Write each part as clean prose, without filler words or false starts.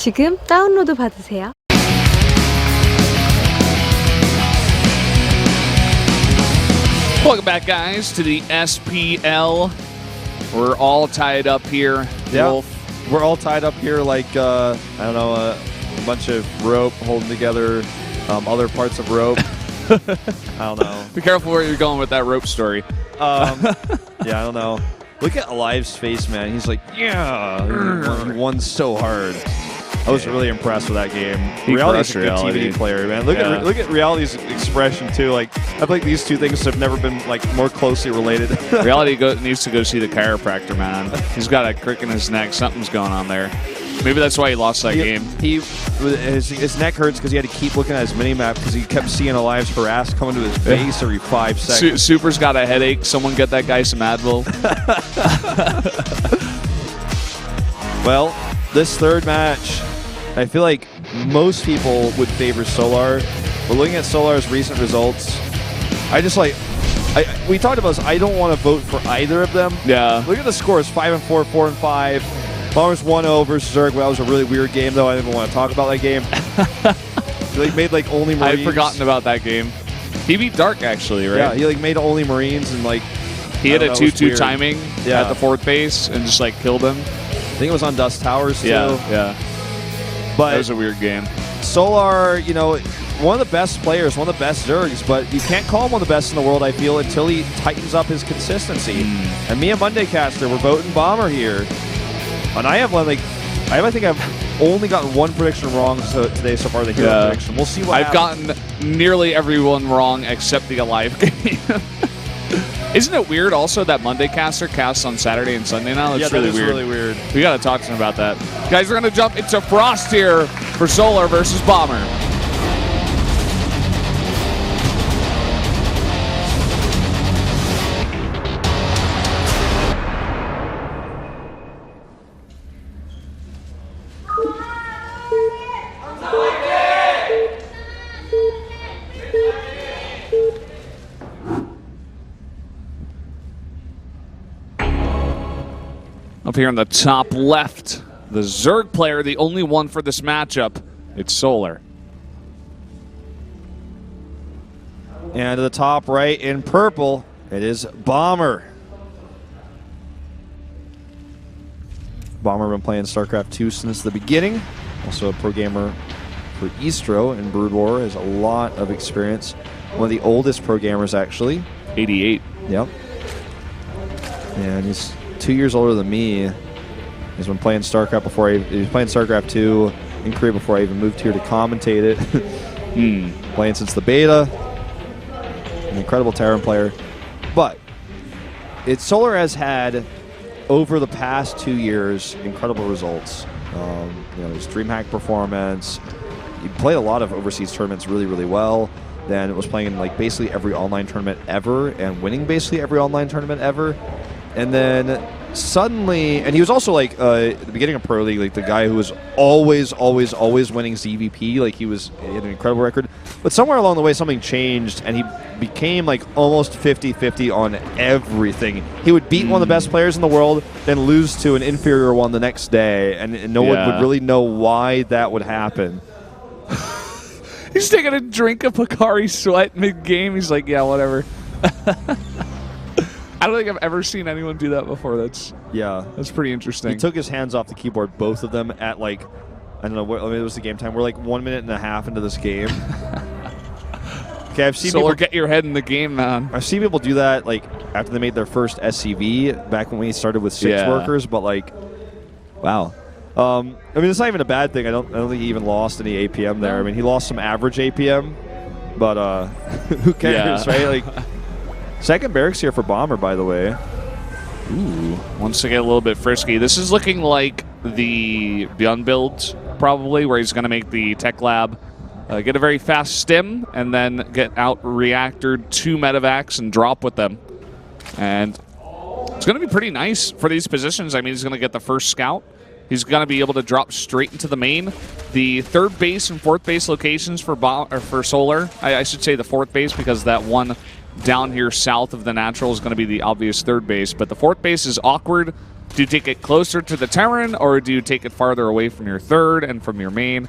지금 다운로드 받으세요. Welcome back, guys, to the SPL. We're all tied up here. Yeah, Wolf. we're all tied up here like, I don't know, a bunch of rope holding together other parts of rope. I don't know. Be careful where you're going with that rope story. Yeah, I don't know. Look at Alive's face, man. He's like, yeah, he won so hard. I was really impressed with that game. Reality's a good TV player, man. Look at Reality's expression too. Like, I feel like these two things have never been like more closely related. Reality needs to go see the chiropractor, man. He's got a crick in his neck. Something's going on there. Maybe that's why he lost that game. His neck hurts because he had to keep looking at his mini-map because he kept seeing Alive's harass coming to his face every 5 seconds. Super's got a headache. Someone get that guy some Advil. Well, this third match, I feel like most people would favor Solar. We're looking at Solar's recent results. We talked about this. I don't want to vote for either of them. Yeah. Look at the scores: 5-4, 4-5. Bombers 1-0 versus Zerg. Well, that was a really weird game, though. I didn't even want to talk about that game. He made like only Marines. I'd forgotten about that game. He beat Dark, actually, right? Yeah, he like made only Marines and like he had a 2-2 timing at the fourth base and just like killed him. I think it was on Dust Towers too. Yeah. But that was a weird game. Solar, you know, one of the best players, one of the best Zergs, but you can't call him one of the best in the world, I feel, until he tightens up his consistency. And me and Mondaycaster, we're voting Bomber here. And I think I've only gotten one prediction wrong today so far, the hero prediction. We'll see what happens. I've gotten nearly everyone wrong except the Alive game. Isn't it weird also that Mondaycaster casts on Saturday and Sunday now? That's really weird. We got to talk to him about that. Guys, we're going to jump into Frost here for Solar versus Bomber. Up here in the top left, the Zerg player, the only one for this matchup, it's Solar. And to the top right in purple, it is Bomber. Bomber been playing StarCraft 2 since the beginning. Also a pro gamer for Eastro and Brood War, has a lot of experience. One of the oldest pro gamers, actually. 88. Yep. And he's 2 years older than me. He's been playing StarCraft before he was playing StarCraft 2 in Korea before I even moved here to commentate it. Playing since the beta. An incredible Terran player. But Solar has had, over the past 2 years, incredible results. His DreamHack performance. He played a lot of overseas tournaments really, really well. Then it was playing in like basically every online tournament ever and winning basically every online tournament ever. And then suddenly, and he was also like at the beginning of Pro League, like the guy who was always winning ZVP. Like he had an incredible record. But somewhere along the way, something changed, and he became like almost 50-50 on everything. He would beat one of the best players in the world, then lose to an inferior one the next day, and no one would really know why that would happen. He's taking a drink of Picari Sweat mid-game. He's like, yeah, whatever. I don't think I've ever seen anyone do that before. That's pretty interesting. He took his hands off the keyboard, both of them, at like, I don't know, what it was the game time. We're like 1 minute and a half into this game. Okay, I've seen Solar, people get your head in the game, man. I've seen people do that like after they made their first SCV back when we started with 6 workers, but like, wow. I mean, it's not even a bad thing. I don't think he even lost any APM there. I mean, he lost some average APM, but who cares, right? Like, second barracks here for Bomber, by the way. Ooh, wants to get a little bit frisky. This is looking like the Beyond build, probably, where he's going to make the tech lab, get a very fast stim, and then get out reactored 2 medevacs and drop with them. And it's going to be pretty nice for these positions. I mean, he's going to get the first scout. He's going to be able to drop straight into the main. The third base and fourth base locations for Solar, I should say the fourth base, because that one down here south of the natural is going to be the obvious third base. But the fourth base is awkward. Do you take it closer to the Terran, or do you take it farther away from your third and from your main?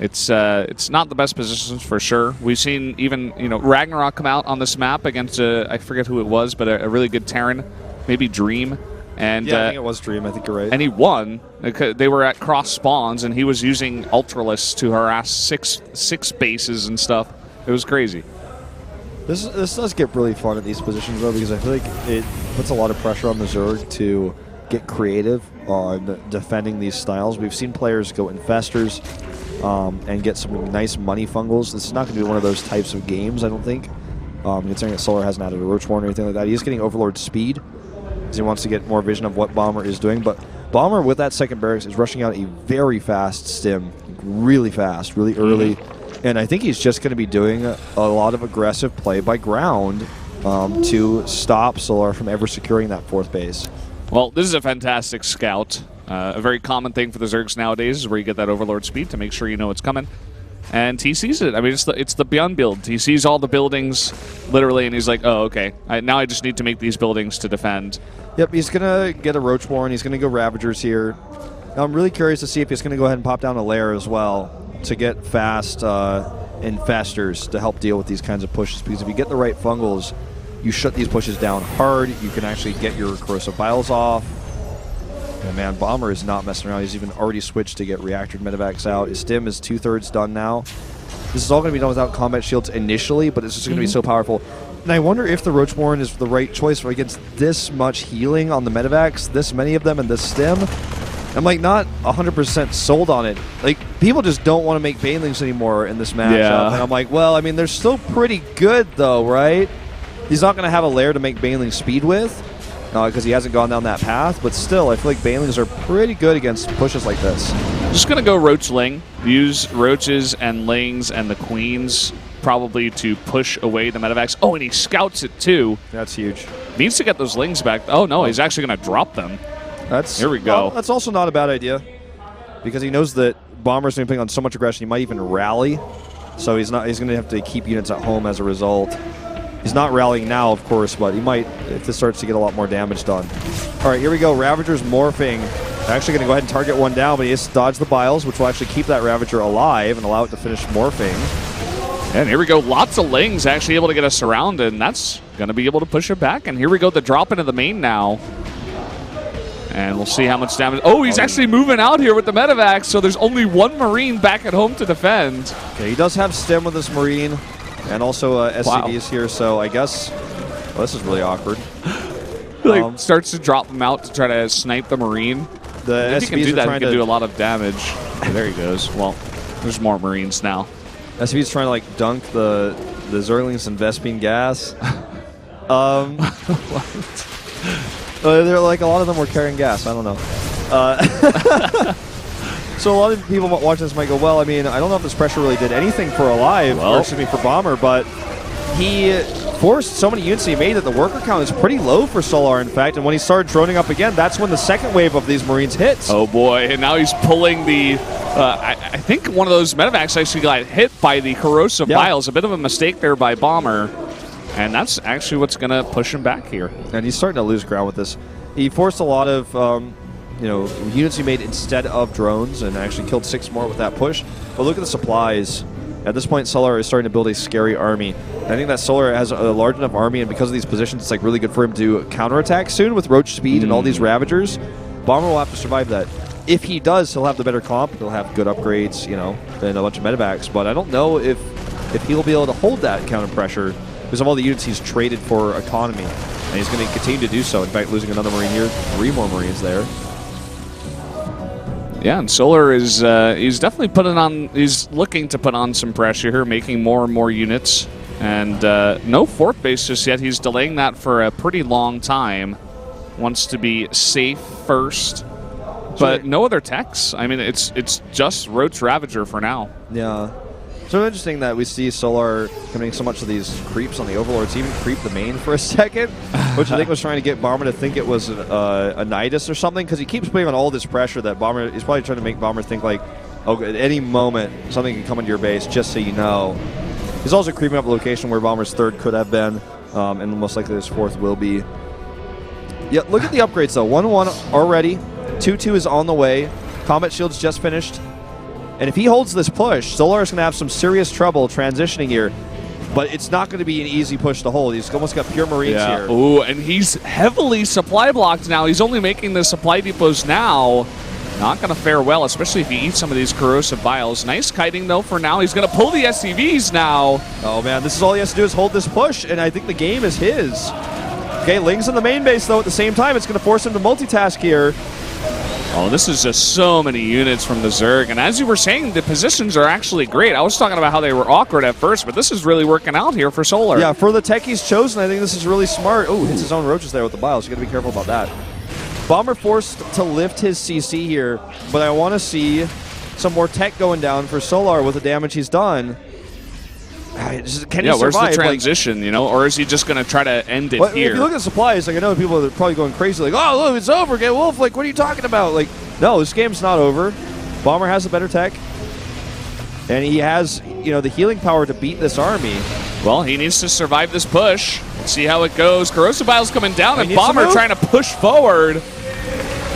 It's not the best positions for sure. We've seen even Ragnarok come out on this map against I forget who it was, but a really good Terran, maybe Dream. And yeah, I think it was Dream. I think you're right. And he won. They were at cross spawns, and he was using Ultralisk to harass six bases and stuff. It was crazy. This does get really fun at these positions, though, because I feel like it puts a lot of pressure on the Zerg to get creative on defending these styles. We've seen players go Infestors and get some nice money fungals. This is not going to be one of those types of games, I don't think. Considering that Solar hasn't added a Roach Warren or anything like that. He's getting Overlord speed, because he wants to get more vision of what Bomber is doing. But Bomber, with that second barracks, is rushing out a very fast stim, really fast, really early. And I think he's just going to be doing a lot of aggressive play by ground to stop Solar from ever securing that fourth base. Well, this is a fantastic scout. A very common thing for the Zergs nowadays is where you get that Overlord speed to make sure you know what's coming. And he sees it. I mean, it's the Beyond build. He sees all the buildings, literally, and he's like, oh, okay. Now I just need to make these buildings to defend. Yep, he's going to get a Roach Warren. He's going to go Ravagers here. Now, I'm really curious to see if he's going to go ahead and pop down a lair as well to get fast Infestors to help deal with these kinds of pushes. Because if you get the right fungals, you shut these pushes down hard. You can actually get your Corrosive Vials off. And man, Bomber is not messing around. He's even already switched to get Reactor Medivacs out. His stim is 2/3 done now. This is all going to be done without combat shields initially, but it's just going to be so powerful. And I wonder if the Roach Warren is the right choice for against this much healing on the Medivacs, this many of them, and this stim. I'm like not 100% sold on it. Like, people just don't want to make Banelings anymore in this matchup. Yeah. And I'm like, well, I mean, they're still pretty good though, right? He's not going to have a lair to make Baneling speed with, because he hasn't gone down that path, but still, I feel like Banelings are pretty good against pushes like this. Just going to go Roach Ling. Use Roaches and Lings and the Queens probably to push away the Medivacs. Oh, and he scouts it too. That's huge. Needs to get those Lings back. Oh, no, he's actually going to drop them. Here we go. Well, that's also not a bad idea, because he knows that Bomber's going to be playing on so much aggression, he might even rally. So he's going to have to keep units at home as a result. He's not rallying now, of course, but he might if this starts to get a lot more damage done. All right, here we go. Ravager's morphing. They're actually going to go ahead and target one down, but he has to dodge the Biles, which will actually keep that Ravager alive and allow it to finish morphing. And here we go. Lots of Lings actually able to get us surrounded, and that's going to be able to push it back. And here we go. The drop into the main now. And we'll see how much damage. Oh, he's actually moving out here with the Medivac, so there's only one Marine back at home to defend. Okay, he does have stim with this Marine, and also SCVs here, so I guess... Well, this is really awkward. Like, starts to drop him out to try to snipe the Marine. The if he can do that, he can to do a lot of damage. There he goes. Well, there's more Marines now. SCV's trying to, like, dunk the Zerglings in Vespene gas. They're like, a lot of them were carrying gas. I don't know. So a lot of people watching this might go, well, I mean, I don't know if this pressure really did anything for Alive, or excuse me, for Bomber, but he forced so many units he made that the worker count is pretty low for Solar, in fact, and when he started droning up again, that's when the second wave of these Marines hits. Oh boy, and now he's pulling the, I think one of those Medivacs actually got hit by the Corrosive Vials. A bit of a mistake there by Bomber. And that's actually what's going to push him back here. And he's starting to lose ground with this. He forced a lot of units he made instead of drones and actually killed 6 more with that push. But look at the supplies. At this point, Solar is starting to build a scary army. And I think that Solar has a large enough army, and because of these positions, it's like really good for him to counterattack soon with Roach speed and all these Ravagers. Bomber will have to survive that. If he does, he'll have the better comp. He'll have good upgrades, and a bunch of Medivacs. But I don't know if he'll be able to hold that counter pressure, because of all the units he's traded for economy. And he's going to continue to do so. In fact, losing another Marine here, 3 more Marines there. Yeah, and Solar is he's definitely he's looking to put on some pressure here, making more and more units. And no fourth base just yet. He's delaying that for a pretty long time. Wants to be safe first. But no other techs. I mean, it's just Roach Ravager for now. Yeah. So interesting that we see Solar committing so much of these creeps on the Overlords. He even creeped the main for a second, which I think was trying to get Bomber to think it was a Nidus or something, because he keeps putting on all this pressure that Bomber is probably trying to make Bomber think like, oh, at any moment something can come into your base, just so you know. He's also creeping up a location where Bomber's third could have been, and most likely his fourth will be. Yeah, look at the upgrades, though. 1-1 already. 2-2 is on the way. Combat Shield's just finished. And if he holds this push, Solar is going to have some serious trouble transitioning here. But it's not going to be an easy push to hold. He's almost got pure Marines here. Ooh, and he's heavily supply blocked now. He's only making the supply depots now. Not going to fare well, especially if he eats some of these corrosive vials. Nice kiting, though, for now. He's going to pull the SCVs now. Oh, man, this is all he has to do is hold this push, and I think the game is his. Okay, Ling's in the main base, though, at the same time. It's going to force him to multitask here. Oh, this is just so many units from the Zerg. And as you were saying, the positions are actually great. I was talking about how they were awkward at first, but this is really working out here for Solar. Yeah, for the tech he's chosen, I think this is really smart. Oh, hits his own roaches there with the biles. You got to be careful about that. Bomber forced to lift his CC here, but I want to see some more tech going down for Solar with the damage he's done. Can he survive? Where's the transition, you know? Or is he just going to try to end it here? If you look at supplies, like I know people are probably going crazy, like, oh, look, it's over, get Wolf. Like, what are you talking about? Like, no, this game's not over. Bomber has a better tech, and he has, you know, the healing power to beat this army. Well, he needs to survive this push. Let's see how it goes. Corrosive Vial's coming down, and Bomber trying to push forward.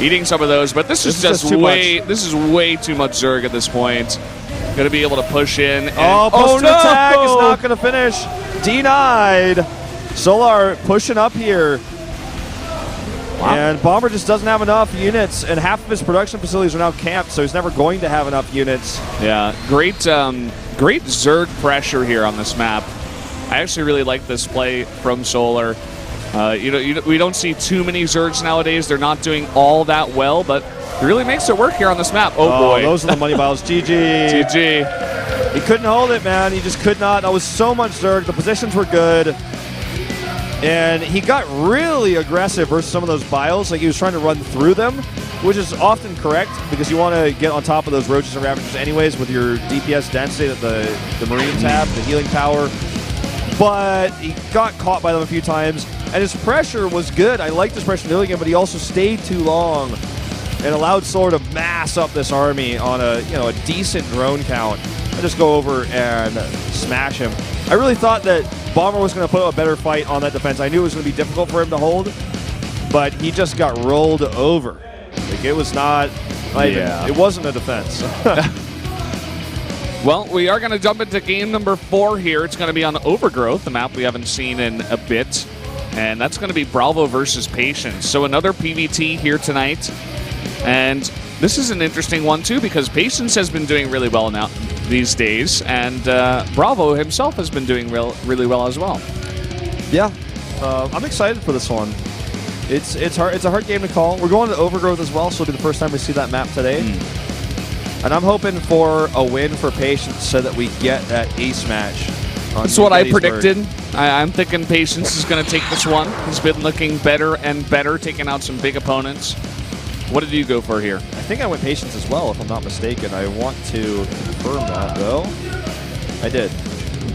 Eating some of those, but this is just way too much Zerg at this point. Going to be able to push in. And post attack is not going to finish. Denied. Solar pushing up here. Wow. And Bomber just doesn't have enough units, and half of his production facilities are now camped, so he's never going to have enough units. Yeah, great Zerg pressure here on this map. I actually really like this play from Solar. We don't see too many Zergs nowadays. They're not doing all that well, but it really makes it work here on this map. Oh boy. Those are the money vials. GG. GG. He couldn't hold it, man. He just could not. That was so much Zerg. The positions were good. And he got really aggressive versus some of those vials. Like, he was trying to run through them, which is often correct because you want to get on top of those roaches and ravagers anyways with your DPS density that the Marines have, the healing power. But he got caught by them a few times. And his pressure was good. I liked his pressure in the early game, but he also stayed too long and allowed Solar to mass up this army on a decent drone count and just go over and smash him. I really thought that Bomber was going to put up a better fight on that defense. I knew it was going to be difficult for him to hold, but he just got rolled over. Like, it was not. It wasn't a defense. Well, we are going to jump into game number 4 here. It's going to be on Overgrowth, a map we haven't seen in a bit. And that's going to be Bravo versus Patience. So another PvT here tonight. And this is an interesting one, too, because Patience has been doing really well now these days. And Bravo himself has been doing really well as well. Yeah. I'm excited for this one. It's hard. It's a hard game to call. We're going to Overgrowth as well, so it'll be the first time we see that map today. And I'm hoping for a win for Patience so that we get that ace match. That's what I predicted. I'm thinking Patience is going to take this one. He's been looking better and better, taking out some big opponents. What did you go for here? I think I went Patience as well, if I'm not mistaken. I want to confirm that, though. I did.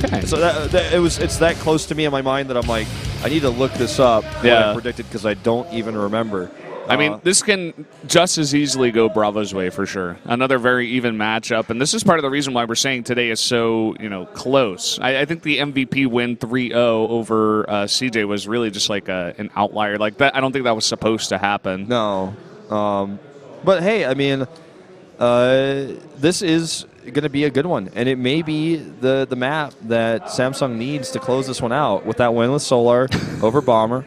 Okay. So it's that close to me in my mind that I'm like, I need to look this up. What I predicted, because I don't even remember. I mean, this can just as easily go Bravo's way for sure. Another very even matchup, and this is part of the reason why we're saying today is so close. I think the MVP win 3-0 over CJ was really just like an outlier like that. I don't think that was supposed to happen. No, but hey, I mean, this is going to be a good one, and it may be the map that Samsung needs to close this one out with that win with Solar over Bomber.